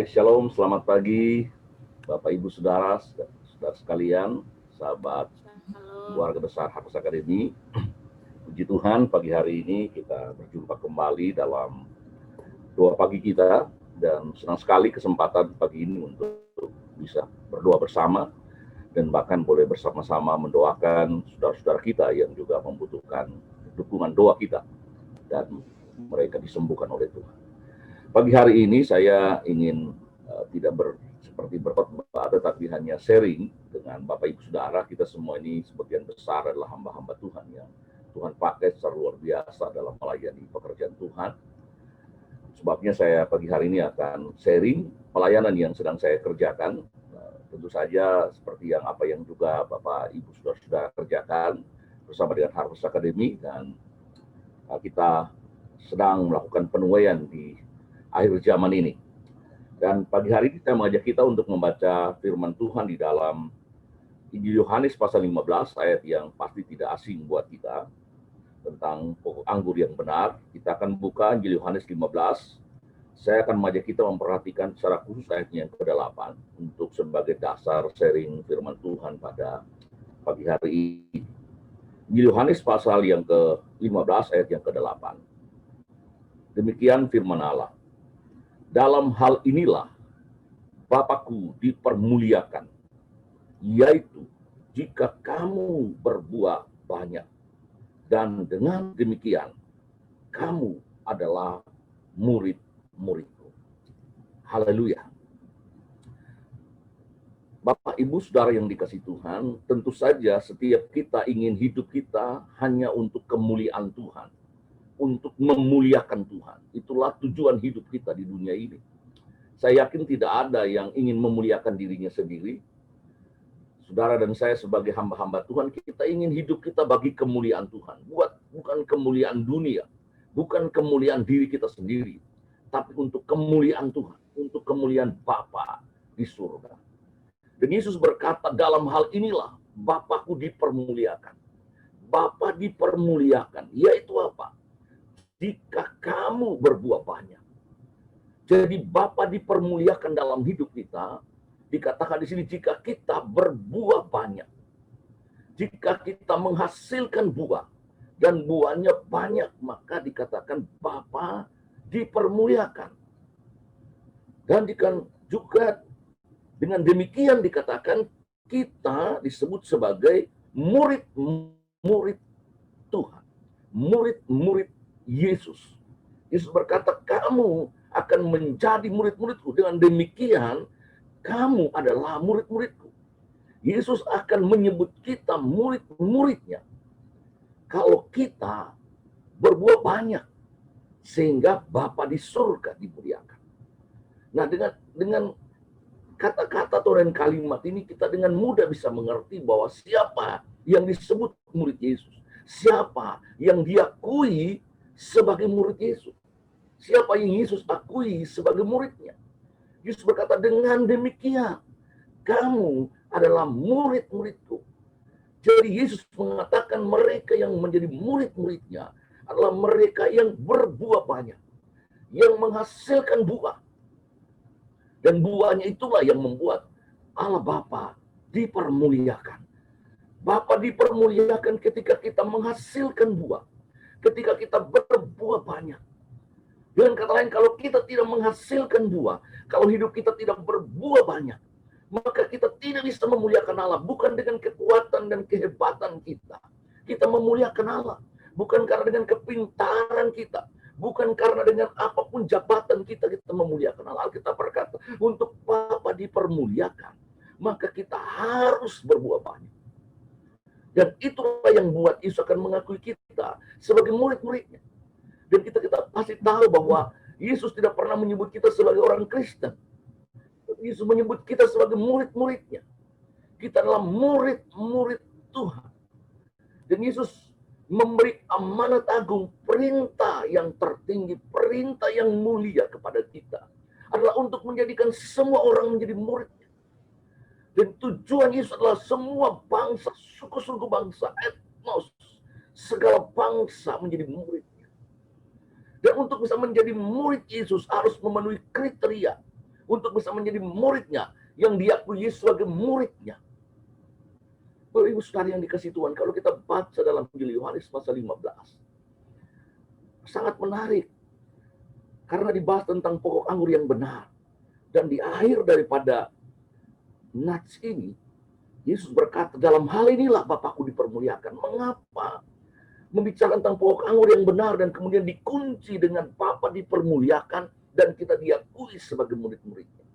Shalom, selamat pagi Bapak Ibu Saudara, saudara sekalian, sahabat Halo. keluarga besar Harvest Academy. Puji Tuhan, pagi hari ini kita berjumpa kembali dalam doa pagi kita, dan senang sekali kesempatan pagi ini untuk bisa berdoa bersama dan bahkan boleh bersama-sama mendoakan saudara-saudara kita yang juga membutuhkan dukungan doa kita dan mereka disembuhkan oleh Tuhan. Pagi hari ini saya ingin tidak seperti berkhotbah, tetapi hanya sharing dengan Bapak Ibu Saudara. Kita semua ini sebagian besar adalah hamba-hamba Tuhan yang Tuhan pakai secara luar biasa dalam melayani pekerjaan Tuhan. Sebabnya saya pagi hari ini akan sharing pelayanan yang sedang saya kerjakan. Tentu saja seperti apa yang juga Bapak Ibu Saudara kerjakan bersama dengan Harvest Academy, dan kita sedang melakukan penuaian di akhir zaman ini. Dan pagi hari ini saya mengajak kita untuk membaca firman Tuhan di dalam Injil Yohanes pasal 15, ayat yang pasti tidak asing buat kita, tentang pokok anggur yang benar. Kita akan buka Injil Yohanes 15. Saya akan mengajak kita memperhatikan secara khusus ayatnya yang ke-8 untuk sebagai dasar sharing firman Tuhan pada pagi hari ini. Injil Yohanes pasal yang ke-15 ayat yang ke-8. Demikian firman Allah. Dalam hal inilah Bapakku dipermuliakan, yaitu jika kamu berbuah banyak, dan dengan demikian kamu adalah murid-muridku. Haleluya. Bapak, Ibu, Saudara yang dikasihi Tuhan, tentu saja setiap kita ingin hidup kita hanya untuk kemuliaan Tuhan, untuk memuliakan Tuhan. Itulah tujuan hidup kita di dunia ini. Saya yakin tidak ada yang ingin memuliakan dirinya sendiri. Saudara dan saya sebagai hamba-hamba Tuhan, kita ingin hidup kita bagi kemuliaan Tuhan. Bukan kemuliaan dunia, bukan kemuliaan diri kita sendiri, tapi untuk kemuliaan Tuhan, untuk kemuliaan Bapa di surga. Dan Yesus berkata, dalam hal inilah Bapakku dipermuliakan. Bapa dipermuliakan, yaitu apa? Jika kamu berbuah banyak. Jadi Bapa dipermuliakan dalam hidup kita. Dikatakan di sini, jika kita berbuah banyak. Jika kita menghasilkan buah dan buahnya banyak, maka dikatakan Bapa dipermuliakan. Dan juga dengan demikian dikatakan kita disebut sebagai murid-murid Tuhan. Murid-murid Yesus. Yesus berkata, kamu akan menjadi murid-muridku. Dengan demikian, kamu adalah murid-muridku. Yesus akan menyebut kita murid-muridnya kalau kita berbuah banyak, sehingga Bapa di surga dimuliakan. Nah, dengan kata-kata atau dan kalimat ini, kita dengan mudah bisa mengerti bahwa siapa yang disebut murid Yesus, siapa yang diakui sebagai murid Yesus, siapa yang Yesus akui sebagai muridnya. Yesus berkata, dengan demikian kamu adalah murid-muridku. Jadi Yesus mengatakan mereka yang menjadi murid-muridnya adalah mereka yang berbuah banyak, yang menghasilkan buah. Dan buahnya itulah yang membuat Allah Bapa dipermuliakan. Bapa dipermuliakan ketika kita menghasilkan buah, ketika kita berbuah banyak. Dengan kata lain, kalau kita tidak menghasilkan buah, kalau hidup kita tidak berbuah banyak, maka kita tidak bisa memuliakan Allah. Bukan dengan kekuatan dan kehebatan kita. Kita memuliakan Allah. Bukan karena dengan kepintaran kita. Bukan karena dengan apapun jabatan kita memuliakan Allah. Kita berkata, untuk Bapa dipermuliakan, maka kita harus berbuah banyak. Dan itulah yang membuat Yesus akan mengakui kita sebagai murid-muridnya. Dan kita pasti tahu bahwa Yesus tidak pernah menyebut kita sebagai orang Kristen. Yesus menyebut kita sebagai murid-muridnya. Kita adalah murid-murid Tuhan. Dan Yesus memberi amanat agung, perintah yang tertinggi, perintah yang mulia kepada kita adalah untuk menjadikan semua orang menjadi muridnya. Dan tujuan Yesus adalah semua bangsa, suku-suku bangsa, etnos, segala bangsa menjadi muridnya. Dan untuk bisa menjadi murid Yesus harus memenuhi kriteria, untuk bisa menjadi muridnya, yang diakui Yesus sebagai muridnya. Bapak Ibu Saudara yang dikasihi Tuhan, kalau kita baca dalam Injil Yohanes pasal 15, sangat menarik. Karena dibahas tentang pokok anggur yang benar. Dan di akhir daripada nats ini, Yesus berkata, dalam hal inilah Bapakku dipermuliakan. Mengapa? Membicarakan tentang pokok anggur yang benar dan kemudian dikunci dengan Bapa dipermuliakan dan kita diakui sebagai murid-muridnya.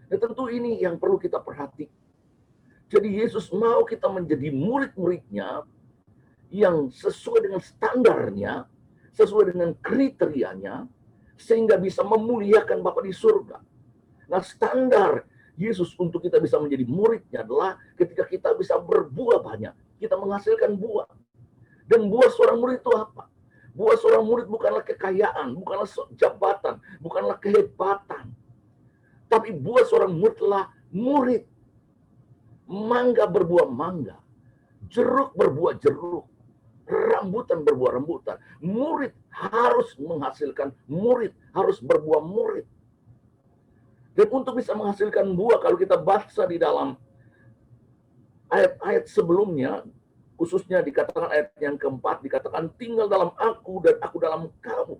Nah, tentu ini yang perlu kita perhatikan. Jadi Yesus mau kita menjadi murid-muridnya yang sesuai dengan standarnya, sesuai dengan kriterianya, sehingga bisa memuliakan Bapa di surga. Nah, standar Yesus untuk kita bisa menjadi muridnya adalah ketika kita bisa berbuah banyak, kita menghasilkan buah. Dan buah seorang murid itu apa? Buah seorang murid bukanlah kekayaan, bukanlah jabatan, bukanlah kehebatan. Tapi buah seorang murid adalah murid. Mangga berbuah mangga, jeruk berbuah jeruk, rambutan berbuah rambutan. Murid harus menghasilkan murid, harus berbuah murid. Dan untuk bisa menghasilkan buah, kalau kita baca di dalam ayat-ayat sebelumnya, khususnya dikatakan ayat yang keempat, dikatakan tinggal dalam aku dan aku dalam kamu.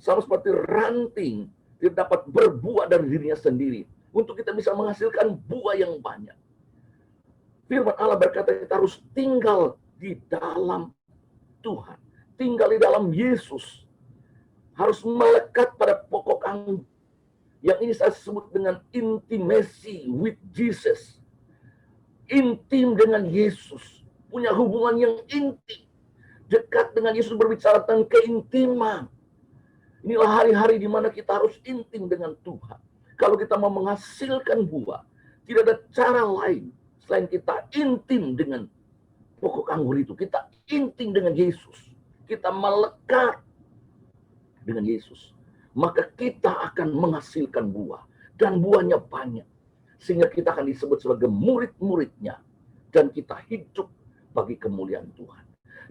Sama seperti ranting tidak dapat berbuah dari dirinya sendiri. Untuk kita bisa menghasilkan buah yang banyak. Firman Allah berkata kita harus tinggal di dalam Tuhan. Tinggal di dalam Yesus. Harus melekat pada pokok anggur. Yang ini saya sebut dengan intimacy with Jesus. Intim dengan Yesus. Punya hubungan yang intim. Dekat dengan Yesus, berbicara tentang keintiman. Inilah hari-hari di mana kita harus intim dengan Tuhan. Kalau kita mau menghasilkan buah, tidak ada cara lain selain kita intim dengan pokok anggur itu. Kita intim dengan Yesus. Kita melekat dengan Yesus. Maka kita akan menghasilkan buah. Dan buahnya banyak. Sehingga kita akan disebut sebagai murid-muridnya. Dan kita hidup bagi kemuliaan Tuhan.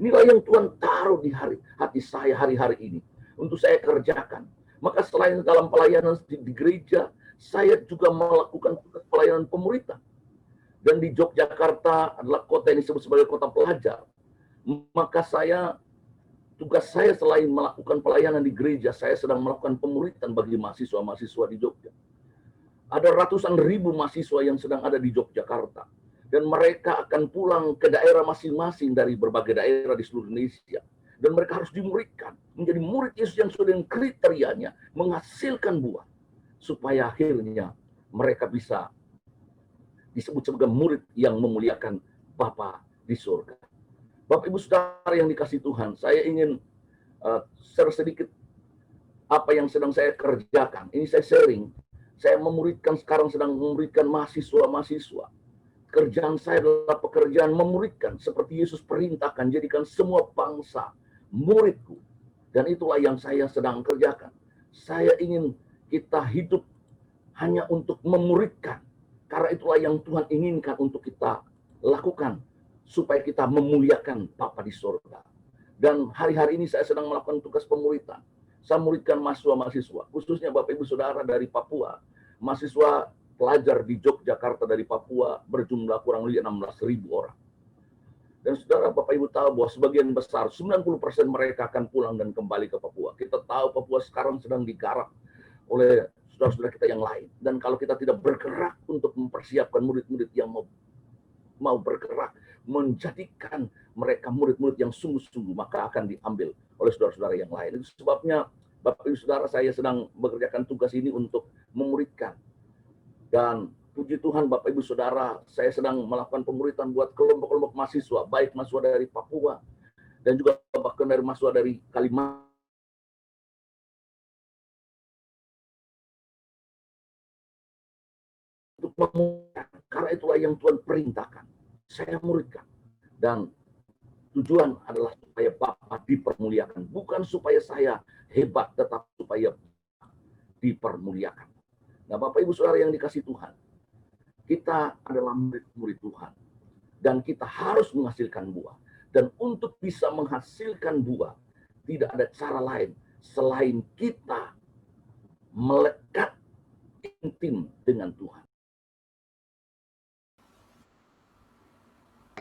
Inilah yang Tuhan taruh di hati saya hari-hari ini. Untuk saya kerjakan. Maka selain dalam pelayanan di gereja, saya juga melakukan pelayanan pemuritan. Dan di Yogyakarta adalah kota yang disebut sebagai kota pelajar. Maka tugas saya selain melakukan pelayanan di gereja, saya sedang melakukan pemuritan bagi mahasiswa-mahasiswa di Jogja. Ada ratusan ribu mahasiswa yang sedang ada di Yogyakarta. Dan mereka akan pulang ke daerah masing-masing dari berbagai daerah di seluruh Indonesia. Dan mereka harus dimuridkan. Menjadi murid Yesus yang sesuai dengan kriterianya. Menghasilkan buah. Supaya akhirnya mereka bisa disebut sebagai murid yang memuliakan Bapa di surga. Bapak Ibu Saudara yang dikasihi Tuhan, saya ingin share sedikit apa yang sedang saya kerjakan. Ini saya sharing. Saya sekarang sedang memuridkan mahasiswa-mahasiswa. Kerjaan saya adalah pekerjaan memuridkan. Seperti Yesus perintahkan, jadikan semua bangsa muridku. Dan itulah yang saya sedang kerjakan. Saya ingin kita hidup hanya untuk memuridkan. Karena itulah yang Tuhan inginkan untuk kita lakukan. Supaya kita memuliakan Bapa di surga. Dan hari-hari ini saya sedang melakukan tugas pemuritan. Saya muridkan mahasiswa-mahasiswa. Khususnya Bapak Ibu Saudara dari Papua. Mahasiswa pelajar di Yogyakarta dari Papua berjumlah kurang lebih 16.000 orang. Dan saudara Bapak Ibu tahu bahwa sebagian besar, 90% mereka akan pulang dan kembali ke Papua. Kita tahu Papua sekarang sedang digarap oleh saudara-saudara kita yang lain. Dan kalau kita tidak bergerak untuk mempersiapkan murid-murid yang mau bergerak, menjadikan mereka murid-murid yang sungguh-sungguh, maka akan diambil oleh saudara-saudara yang lain. Itu sebabnya Bapak Ibu Saudara, saya sedang mengerjakan tugas ini untuk memuridkan. Dan puji Tuhan Bapak Ibu Saudara, saya sedang melakukan pemuritan buat kelompok-kelompok mahasiswa, baik mahasiswa dari Papua dan juga bahkan dari mahasiswa dari Kalimantan. Untuk memudahkan, karena itulah yang Tuhan perintahkan. Saya muridkan. Dan tujuan adalah supaya Bapa dipermuliakan. Bukan supaya saya hebat, tetapi supaya dipermuliakan. Nah Bapak Ibu Saudara yang dikasihi Tuhan, kita adalah murid-murid Tuhan. Dan kita harus menghasilkan buah. Dan untuk bisa menghasilkan buah, tidak ada cara lain selain kita melekat intim dengan Tuhan.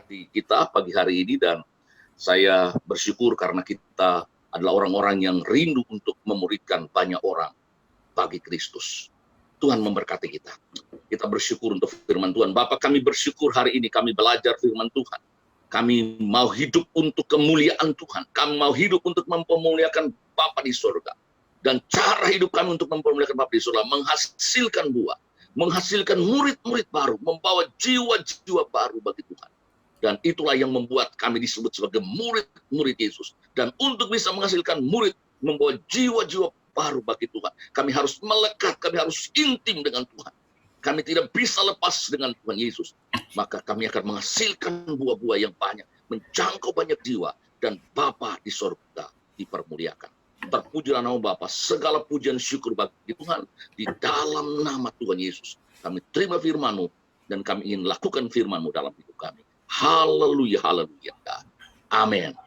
Kita pagi hari ini, dan saya bersyukur karena kita adalah orang-orang yang rindu untuk memuridkan banyak orang bagi Kristus. Tuhan memberkati kita. Kita bersyukur untuk firman Tuhan. Bapak, kami bersyukur hari ini kami belajar firman Tuhan. Kami mau hidup untuk kemuliaan Tuhan. Kami mau hidup untuk mempermuliakan Bapa di surga. Dan cara hidup kami untuk mempermuliakan Bapa di surga menghasilkan buah, menghasilkan murid-murid baru, membawa jiwa-jiwa baru bagi Tuhan. Dan itulah yang membuat kami disebut sebagai murid-murid Yesus. Dan untuk bisa menghasilkan murid, membawa jiwa-jiwa baru bagi Tuhan, kami harus melekat, kami harus intim dengan Tuhan. Kami tidak bisa lepas dengan Tuhan Yesus. Maka kami akan menghasilkan buah-buah yang banyak, menjangkau banyak jiwa, dan Bapa di surga dipermuliakan. Terpujilah nama Bapa, segala pujian syukur bagi Tuhan, di dalam nama Tuhan Yesus. Kami terima firman-Mu, dan kami ingin lakukan firman-Mu dalam hidup kami. Haleluya, haleluya. Amin.